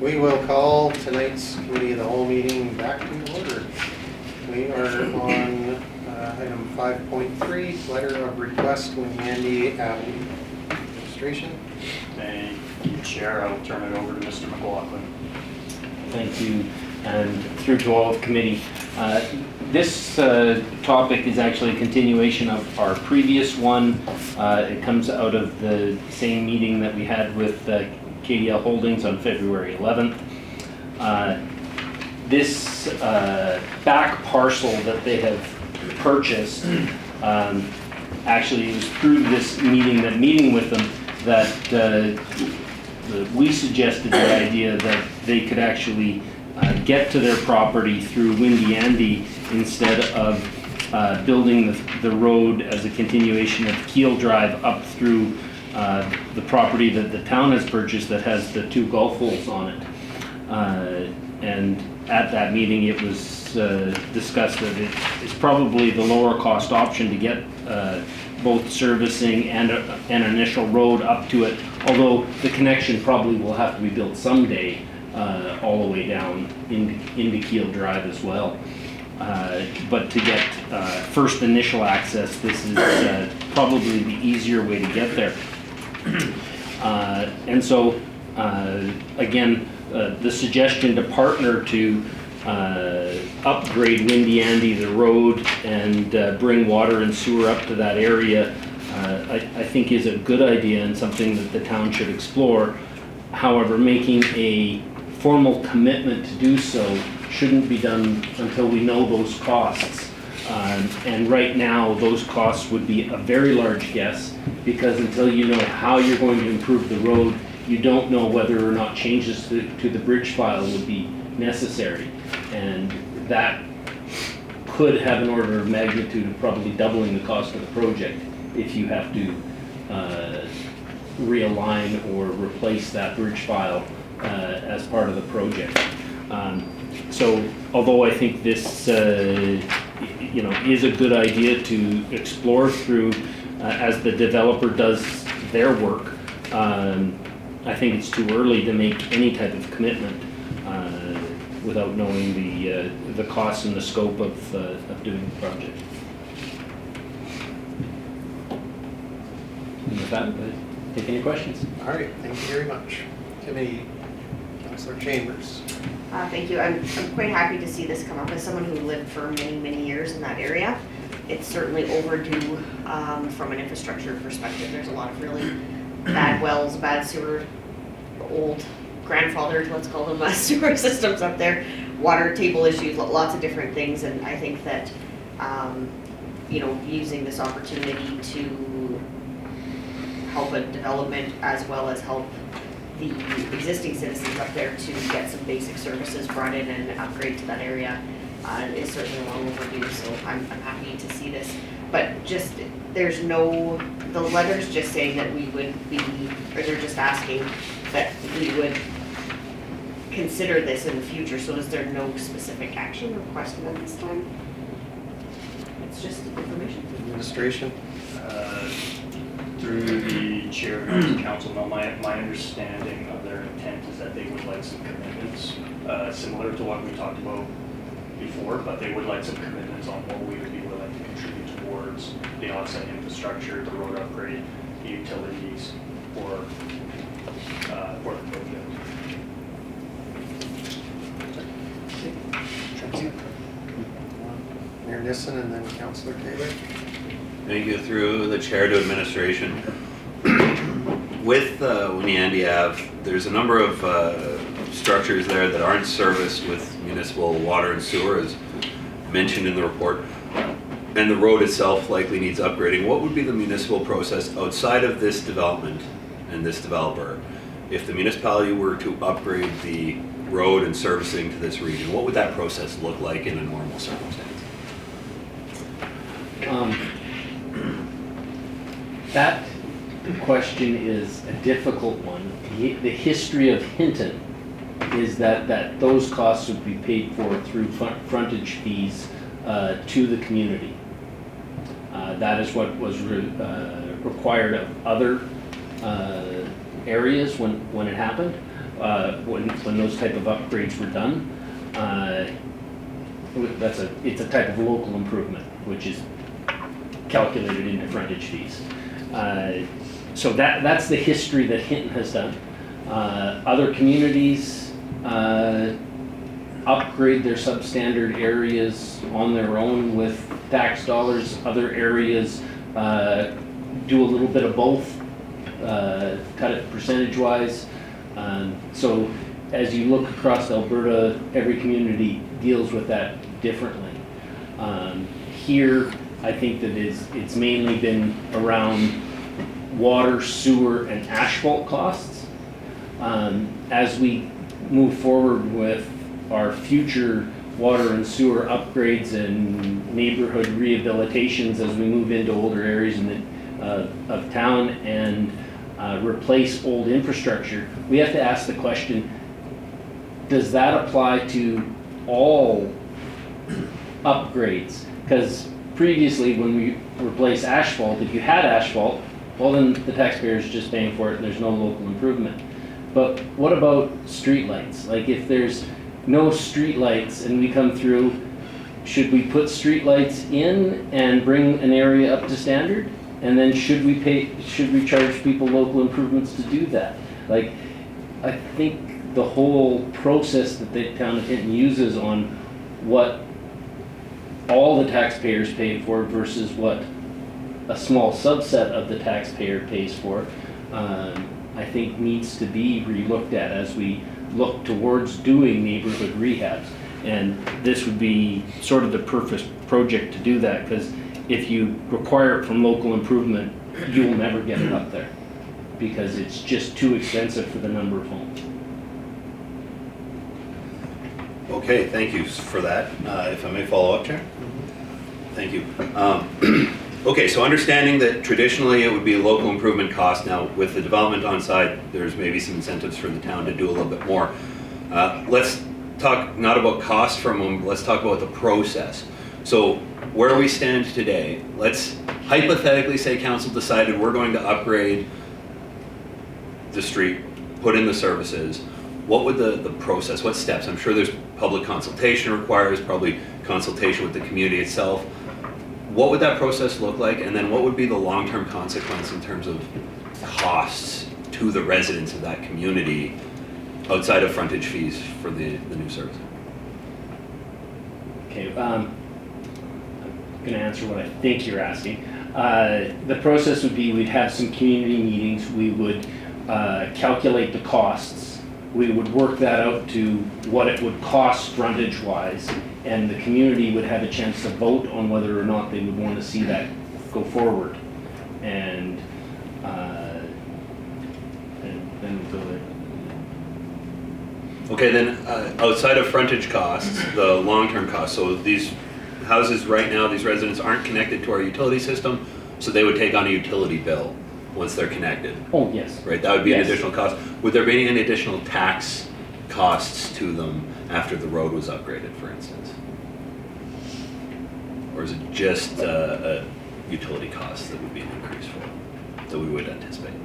We will call tonight's committee of the whole meeting back to order. We are on item 5.3, letter of request with Andy Avenue. Administration. Thank you, Chair. I will turn it over to Mr. McLaughlin. Thank you, and through to all of committee. This topic is actually a continuation of our previous one. It comes out of the same meeting that we had with KDL Holdings on February 11th. This back parcel that they have purchased, actually it was through this meeting with them that we suggested the idea that they could actually get to their property through Windy Andy instead of building the road as a continuation of Keel Drive up through the property that the town has purchased that has the 2 golf holes on it. And at that meeting it was discussed that it is probably the lower cost option to get both servicing and an initial road up to it, although the connection probably will have to be built someday all the way down into Keel Drive as well. But to get first initial access, this is probably the easier way to get there. And so, again, the suggestion to partner to upgrade Windy Andy, the road, and bring water and sewer up to that area, I think is a good idea and something that the town should explore. However, making a formal commitment to do so shouldn't be done until we know those costs. And right now, those costs would be a very large guess, because until you know how you're going to improve the road, you don't know whether or not changes to the bridge file would be necessary. And that could have an order of magnitude of probably doubling the cost of the project if you have to realign or replace that bridge file as part of the project. So although I think this is a good idea to explore through as the developer does their work, I think it's too early to make any type of commitment without knowing the costs and the scope of doing the project. And with that, take any questions. All right, thank you very much. Committee, Councillor Chambers. Thank you. I'm quite happy to see this come up. As someone who lived for many, many years in that area, it's certainly overdue from an infrastructure perspective. There's a lot of really bad wells, bad sewer, old grandfathered, let's call them, sewer systems up there, water table issues, lots of different things. And I think that, using this opportunity to help a development as well as help the existing citizens up there to get some basic services brought in and upgrade to that area is certainly long overdue. So I'm happy to see this. But just, the letter's just saying that we would be, or they're just asking that we would consider this in the future. So is there no specific action requested at this time? It's just information. Administration. Through the chair of the council, my understanding of their intent is that they would like some commitments, similar to what we talked about before, but they would like some commitments on what we would be willing to contribute towards the offsite infrastructure, the road upgrade, the utilities, for the project. Mayor Nissen and then Councillor Taylor. Thank you. Through the chair to administration. With Windy Andy Ave, there's a number of structures there that aren't serviced with municipal water and sewer, as mentioned in the report, and the road itself likely needs upgrading. What would be the municipal process outside of this development and this developer? If the municipality were to upgrade the road and servicing to this region, what would that process look like in a normal circumstance? That question is a difficult one. The history of Hinton is that those costs would be paid for through frontage fees to the community. That is what was required of other areas when it happened. when those type of upgrades were done. It's a type of local improvement, which is calculated into frontage fees. So that's the history that Hinton has done. Other communities upgrade their substandard areas on their own with tax dollars. Other areas do a little bit of both, cut it percentage-wise. So as you look across Alberta, every community deals with that differently. Here, I think that it's mainly been around water, sewer, and asphalt costs. As we move forward with our future water and sewer upgrades and neighborhood rehabilitations, as we move into older areas of town and replace old infrastructure, we have to ask the question, does that apply to all upgrades? Because previously, when we replace asphalt, if you had asphalt, well, then the taxpayer is just paying for it and there's no local improvement. But what about streetlights? Like, if there's no streetlights and we come through, should we put streetlights in and bring an area up to standard? And then should we charge people local improvements to do that? Like, I think the whole process that the town of Hinton uses on what all the taxpayers pay for versus what a small subset of the taxpayer pays for, I think needs to be relooked at as we look towards doing neighborhood rehabs. And this would be sort of the perfect project to do that, because if you require it from local improvement, you will never get it up there because it's just too expensive for the number of homes. Okay, thank you for that. If I may follow up, Chair? Thank you. Okay, so understanding that traditionally it would be a local improvement cost. Now, with the development on site, there's maybe some incentives for the town to do a little bit more. Let's talk not about cost for a moment, let's talk about the process. So where we stand today, let's hypothetically say council decided we're going to upgrade the street, put in the services. What would the process, what steps? I'm sure there's public consultation required, probably consultation with the community itself. What would that process look like? And then what would be the long-term consequence in terms of costs to the residents of that community outside of frontage fees for the new service? Okay, I'm going to answer what I think you're asking. The process would be we'd have some community meetings. We would calculate the costs. We would work that out to what it would cost frontage-wise, and the community would have a chance to vote on whether or not they would want to see that go forward. And then we'll go there. Okay, then outside of frontage costs, the long-term costs, so these houses right now, these residents aren't connected to our utility system, so they would take on a utility bill once they're connected. Oh, yes. Right, that would be an Yes. additional cost. Would there be any additional tax costs to them after the road was upgraded, for instance? Or is it just a utility cost that would be an increase for, that we would anticipate?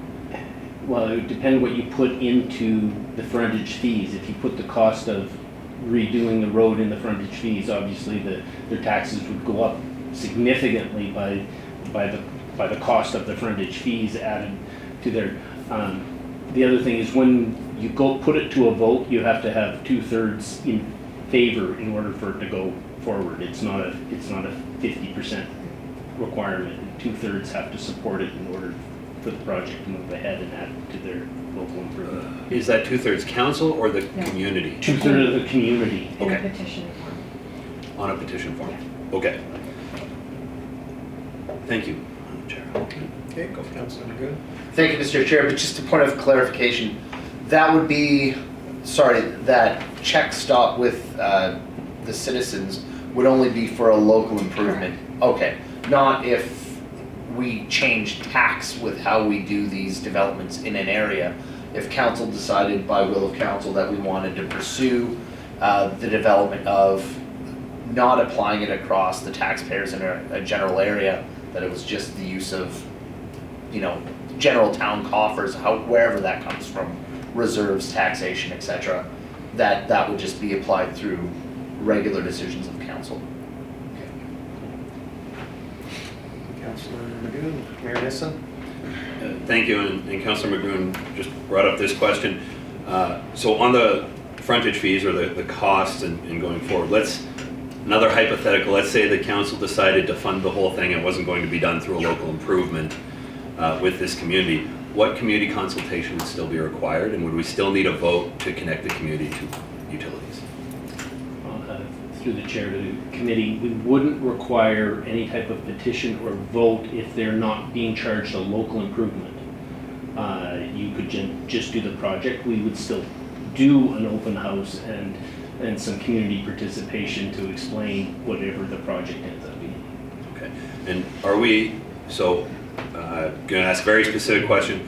Well, it would depend what you put into the frontage fees. If you put the cost of redoing the road in the frontage fees, obviously their taxes would go up significantly by the cost of the frontage fees added to their. The other thing is when you go put it to a vote, you have to have 2/3 in favor in order for it to go forward. It's not a 50% requirement. 2/3 have to support it in order for the project to move ahead and add to their local improvement. Is that 2/3 council or the No. community? 2/3 of the community. In a Okay. petition form. On a petition form? Okay. Thank you, Chair. Okay, Councilor Good. Thank you, Mr. Chair, but just a point of clarification, that would be, sorry, that check stop with the citizens would only be for a local improvement? Okay, not if we change tax with how we do these developments in an area. If council decided by will of council that we wanted to pursue the development of not applying it across the taxpayers in a general area, that it was just the use of, general town coffers, wherever that comes from, reserves, taxation, etc., that would just be applied through regular decisions of council. Councillor Magoon, Mayor Nissen? Thank you, and Councillor Magoon just brought up this question. So on the frontage fees or the costs and going forward, another hypothetical, let's say the council decided to fund the whole thing and wasn't going to be done through a local improvement with this community. What community consultation would still be required, and would we still need a vote to connect the community to utilities? Through the chair to the committee, we wouldn't require any type of petition or vote if they're not being charged a local improvement. You could just do the project. We would still do an open house and some community participation to explain whatever the project ends up being. Okay, and are we, so, gonna ask a very specific question.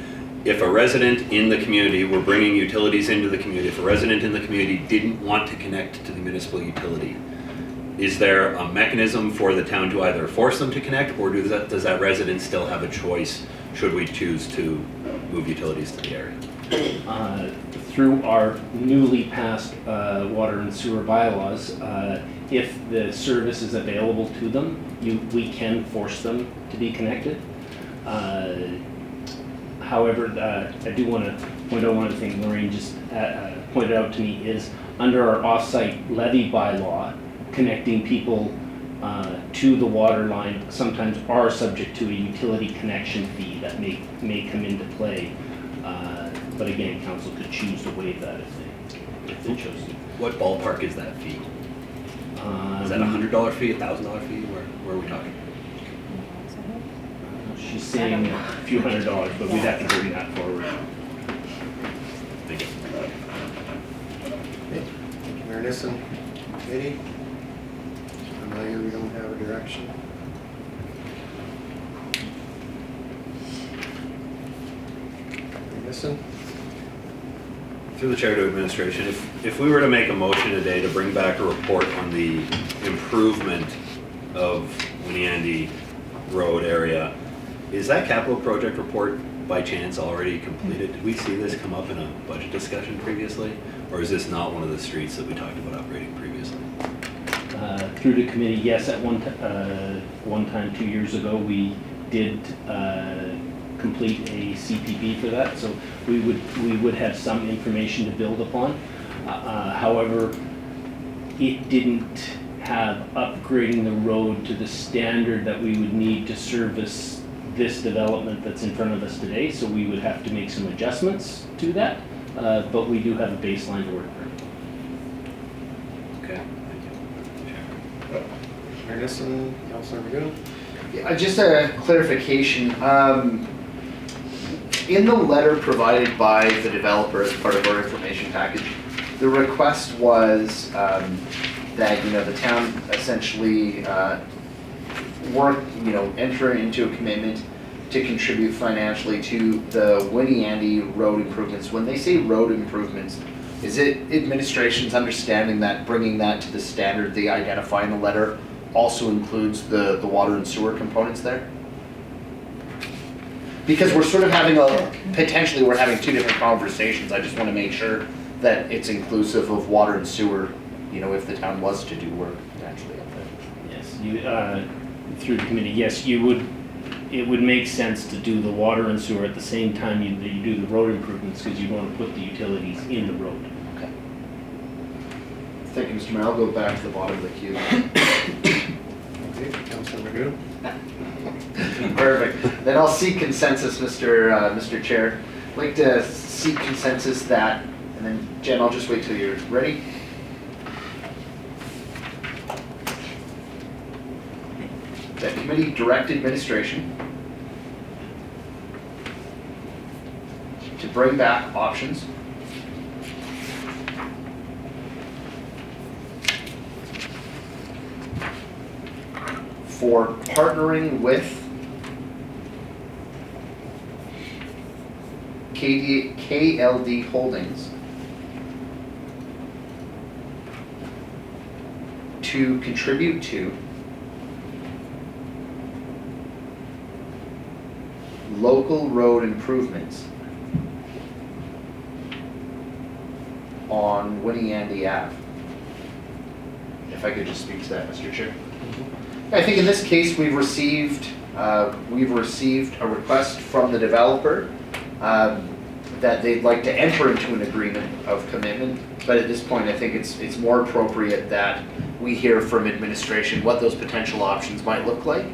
If a resident in the community, we're bringing utilities into the community, if a resident in the community didn't want to connect to the municipal utility, is there a mechanism for the town to either force them to connect, or does that resident still have a choice should we choose to move utilities to the area? Through our newly passed water and sewer bylaws, if the service is available to them, we can force them to be connected. However, I do want to point out one thing Lorraine just pointed out to me is under our off-site levy bylaw, connecting people to the water line sometimes are subject to a utility connection fee that may come into play. But again, council could choose to waive that if they chose to. What ballpark is that fee? Is that a $100 fee, $1,000 fee? Where are we talking? She's saying a few $100s, but we'd have to bring that forward. Thank you. Okay, thank you, Mayor Nissen. Katie? I'm not here, we don't have a direction. Mayor Nissen? Through the chair to administration, if we were to make a motion today to bring back a report on the improvement of Winniandy Road area, is that capital project report by chance already completed? Did we see this come up in a budget discussion previously? Or is this not one of the streets that we talked about upgrading previously? Through the committee, yes, at one time 2 years ago, we did complete a CPP for that, so we would have some information to build upon. However, it didn't have upgrading the road to the standard that we would need to service this development that's in front of us today, so we would have to make some adjustments to that, but we do have a baseline to work from. Okay, thank you. Mayor Nissen, Councillor Magoon? Yeah, just a clarification. In the letter provided by the developer as part of our information package, the request was that the town essentially enter into a commitment to contribute financially to the Winniandy road improvements. When they say road improvements, is it administration's understanding that bringing that to the standard they identify in the letter also includes the water and sewer components there? Because we're sort of potentially we're having two different conversations. I just want to make sure that it's inclusive of water and sewer, if the town was to do work potentially up there. Yes, through the committee, yes, it would make sense to do the water and sewer at the same time that you do the road improvements, because you want to put the utilities in the road. Okay. Thank you, Mr. Mayor. I'll go back to the bottom of the queue. Okay, Councillor Magoon? Perfect. Then I'll seek consensus, Mr. Chair. I'd like to seek consensus that, and then Jen, I'll just wait till you're ready. That committee direct administration to bring back options for partnering with KLD Holdings to contribute to local road improvements on Winnie Andy Ave. If I could just speak to that, Mr. Chair. I think in this case, we've received a request from the developer that they'd like to enter into an agreement of commitment, but at this point, I think it's more appropriate that we hear from administration what those potential options might look like.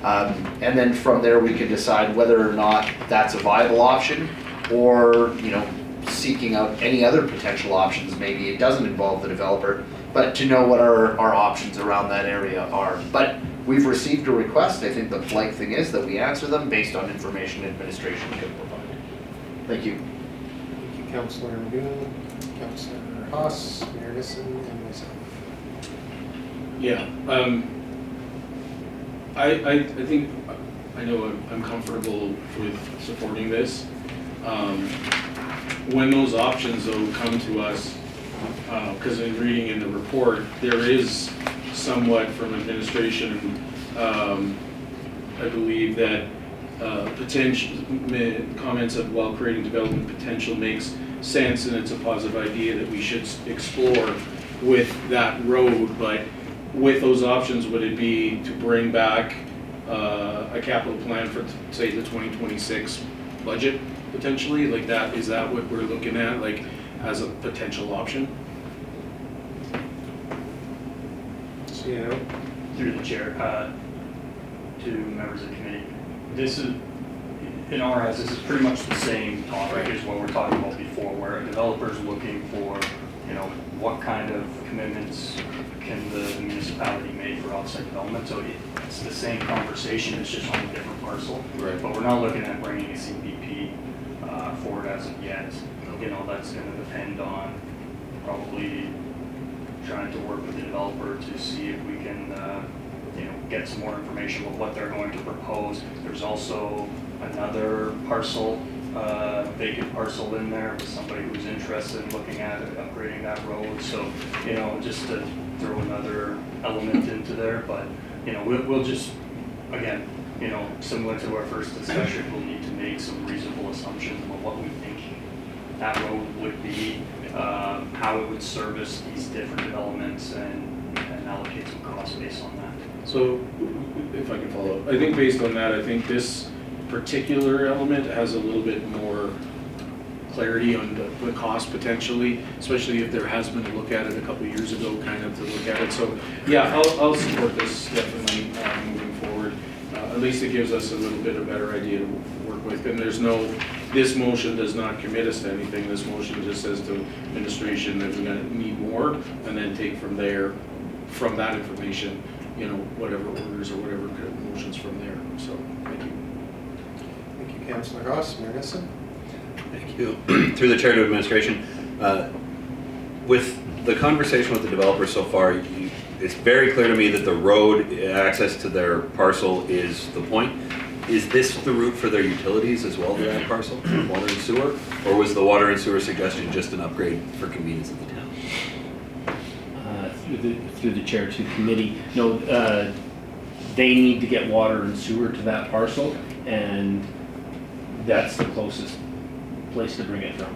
And then from there, we can decide whether or not that's a viable option, or, you know, seeking out any other potential options. Maybe it doesn't involve the developer, but to know what our options around that area are. But we've received a request. I think the polite thing is that we answer them based on information administration can provide. Thank you. Thank you, Councillor Magoon, Councillor Haas, Mayor Nissen, and myself. Yeah, I think, I know I'm comfortable with supporting this. When those options though come to us, because in reading in the report, there is somewhat from administration, I believe that potential comments of while creating development potential makes sense, and it's a positive idea that we should explore with that road. But with those options, would it be to bring back a capital plan for, say, the 2026 budget potentially? Like that, is that what we're looking at, like as a potential option? So, you know, Through the chair, to members of the committee, this is, in our eyes, this is pretty much the same topic as what we're talking about before, where a developer's looking for, you know, what kind of commitments can the municipality make for offsite development. So it's the same conversation, it's just on a different parcel. Right. But we're not looking at bringing a CPP forward as of yet. You know, that's going to depend on probably trying to work with the developer to see if we can, you know, get some more information about what they're going to propose. There's also another parcel, vacant parcel in there with somebody who's interested in looking at upgrading that road. So, you know, just to throw another element into there, but, you know, we'll just, again, you know, similar to our first discussion, we'll need to make some reasonable assumptions about what we think that road would be, how it would service these different developments, and allocate some costs based on that. So, if I can follow up, I think based on that, I think this particular element has a little bit more clarity on the cost potentially, especially if there has been a look at it a couple of years ago, kind of to look at it. So, yeah, I'll support this definitely moving forward. At least it gives us a little bit of better idea to work with. And there's no, this motion does not commit us to anything. This motion just says to administration that we're going to need more, and then take from there, from that information, you know, whatever orders or whatever motions from there. So, thank you. thank you, Councillor Haas, Mayor Nissen. Thank you. Through the chair to administration, with the conversation with the developer so far, it's very clear to me that the road access to their parcel is the point. Is this the route for their utilities as well to that parcel, water and sewer? Or was the water and sewer suggestion just an upgrade for convenience of the town? Through the chair to committee, no, they need to get water and sewer to that parcel, and that's the closest place to bring it from.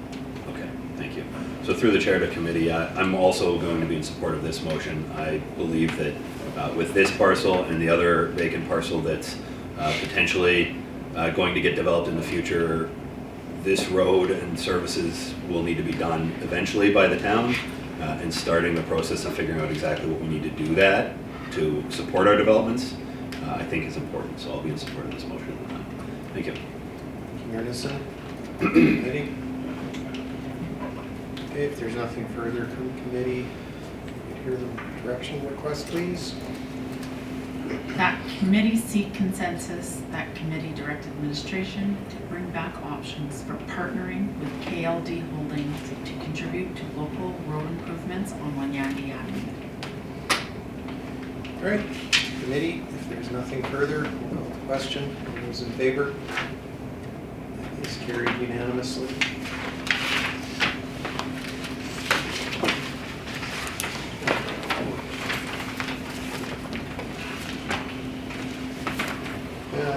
Okay, thank you. So through the chair to committee, I'm also going to be in support of this motion. I believe that with this parcel and the other vacant parcel that's potentially going to get developed in the future, this road and services will need to be done eventually by the town, and starting the process of figuring out exactly what we need to do that to support our developments, I think is important. So I'll be in support of this motion. Thank you. Thank you, Mayor Nissen. Committee? Okay, if there's nothing further from committee, we could hear the direction request, please. That committee seek consensus, that committee direct administration to bring back options for partnering with KLD Holdings to contribute to local road improvements on Wanyandi Avenue. All right, committee, if there's nothing further, we'll call the question. All those in favor? That is carried unanimously.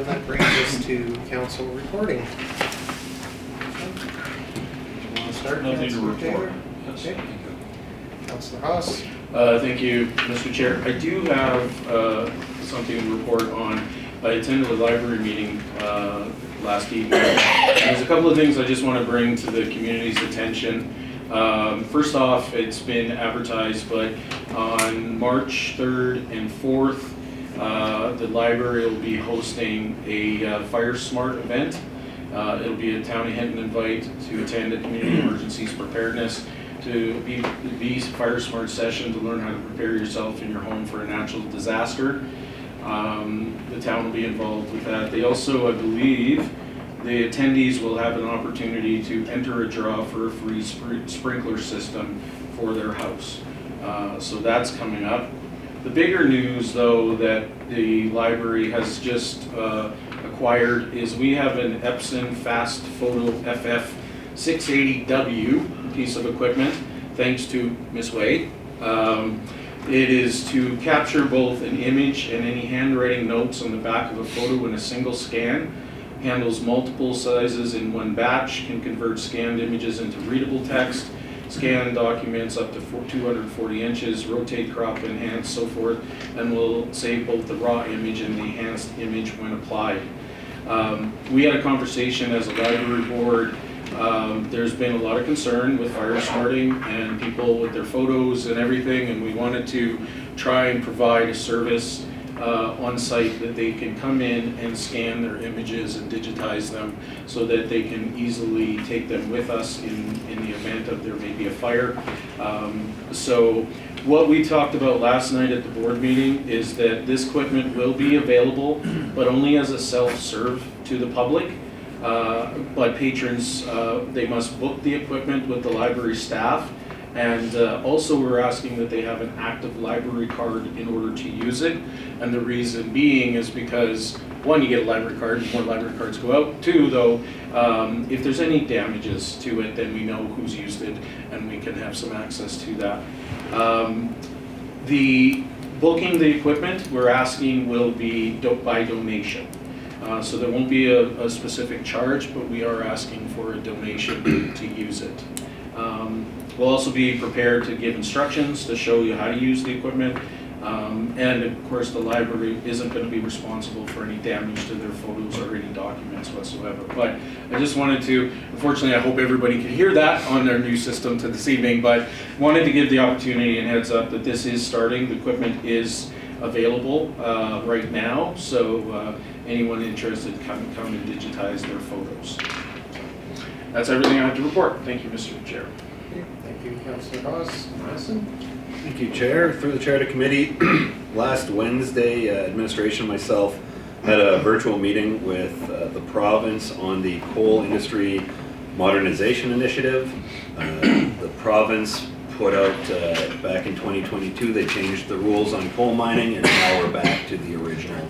That brings us to council reporting. Do you want to start? Nothing to report. Okay. Councillor Haas? Thank you, Mr. Chair. I do have something to report on. I attended a library meeting last evening. There's a couple of things I just want to bring to the community's attention. First off, it's been advertised, but on March 3rd and 4th, the library will be hosting a Fire Smart event. It'll be a Town of Hinton invite to attend a community emergencies preparedness, to be Fire Smart session to learn how to prepare yourself in your home for a natural disaster. The town will be involved with that. They also, I believe, the attendees will have an opportunity to enter a draw for a free sprinkler system for their house. So that's coming up. The bigger news, though, that the library has just acquired is we have an Epson Fast Photo FF 680W piece of equipment, thanks to Ms. Wade. It is to capture both an image and any handwriting notes on the back of a photo in a single scan. Handles multiple sizes in one batch, can convert scanned images into readable text, scan documents up to 240 inches, rotate, crop, enhance, so forth, and will save both the raw image and the enhanced image when applied. We had a conversation as a library board. There's been a lot of concern with fire smarting and people with their photos and everything, and we wanted to try and provide a service on site that they can come in and scan their images and digitize them so that they can easily take them with us in the event of there may be a fire. So what we talked about last night at the board meeting is that this equipment will be available, but only as a self-serve to the public. But patrons, they must book the equipment with the library staff. And also we're asking that they have an active library card in order to use it. And the reason being is because, one, you get a library card, more library cards go out. Two, though, if there's any damages to it, then we know who's used it and we can have some access to that. The booking the equipment, we're asking, will be by donation. So there won't be a specific charge, but we are asking for a donation to use it. We'll also be prepared to give instructions to show you how to use the equipment. And of course, the library isn't going to be responsible for any damage to their photos or any documents whatsoever. But I just wanted to, unfortunately, I hope everybody could hear that on their new system to this evening, but wanted to give the opportunity and heads up that this is starting. The equipment is available right now, so anyone interested can come and digitize their photos. That's everything I have to report. Thank you, Mr. Chair. Thank you, Councillor Haas. Madison? Thank you, Chair. Through the Chair to Committee, last Wednesday, administration and myself had a virtual meeting with the province on the coal industry modernization initiative. The province put out, back in 2022, they changed the rules on coal mining, and now we're back to the original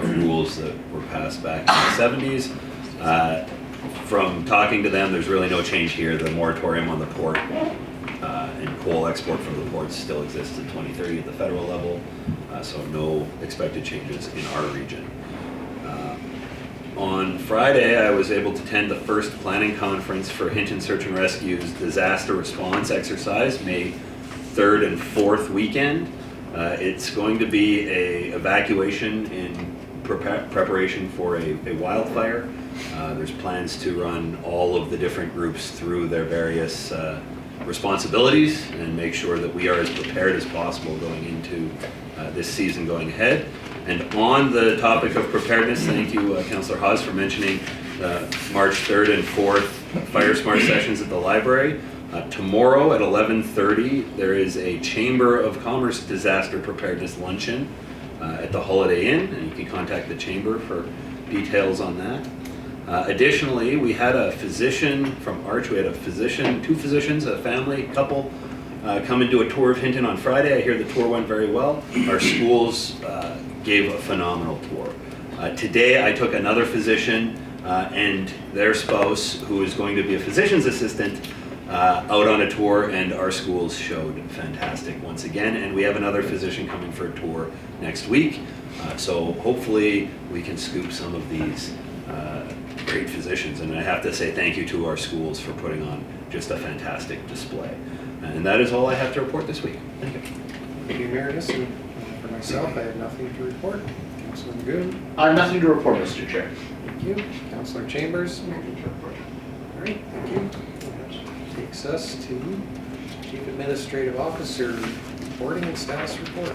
rules that were passed back in the 70s. From talking to them, there's really no change here. The moratorium on the port and coal export from the ports still exists in 2030 at the federal level, so no expected changes in our region. On Friday, I was able to attend the first planning conference for Hinton Search and Rescue's disaster response exercise, May 3rd and 4th weekend. It's going to be a evacuation in preparation for a wildfire. There's plans to run all of the different groups through their various responsibilities and make sure that we are as prepared as possible going into this season going ahead. And on the topic of preparedness, thank you, Councillor Haas, for mentioning March 3rd and 4th Fire Smart sessions at the library. Tomorrow at 11:30, there is a Chamber of Commerce disaster preparedness luncheon at the Holiday Inn, and you can contact the Chamber for details on that. Additionally, we had a physician from Arch, we had two physicians, a family couple, come and do a tour of Hinton on Friday. I hear the tour went very well. Our schools gave a phenomenal tour. Today I took another physician and their spouse, who is going to be a physician's assistant, out on a tour, and our schools showed fantastic once again. And we have another physician coming for a tour next week. So hopefully we can scoop some of these great physicians, and I have to say thank you to our schools for putting on just a fantastic display. And that is all I have to report this week. Thank you. Thank you, Meredith, and for myself, I have nothing to report. Councillor Magoon, Nothing to report, Mr. Chair. thank you. Councillor Chambers, Nothing to report. all right, thank you. That takes us to Chief Administrative Officer reporting and status report.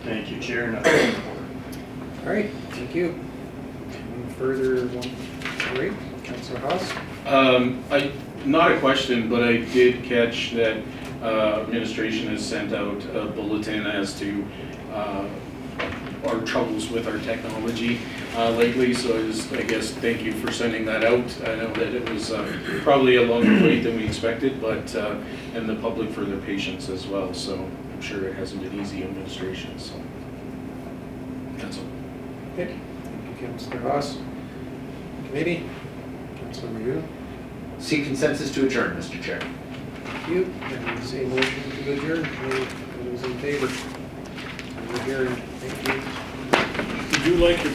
Thank you, Chair. Nothing to report. All right, thank you. Any further one, all right, Councillor Haas? Not a question, but I did catch that administration has sent out a bulletin as to our troubles with our technology lately, so I guess thank you for sending that out. I know that it was probably a longer wait than we expected, but and the public for their patience as well, so I'm sure it hasn't been easy administration, so that's all. Okay, thank you, Councillor Haas. Committee, Councillor Magoon, Seek consensus to adjourn, Mr. Chair. thank you. There is a motion to adjourn. All those in favor? Adjourn. Thank you. Would you like to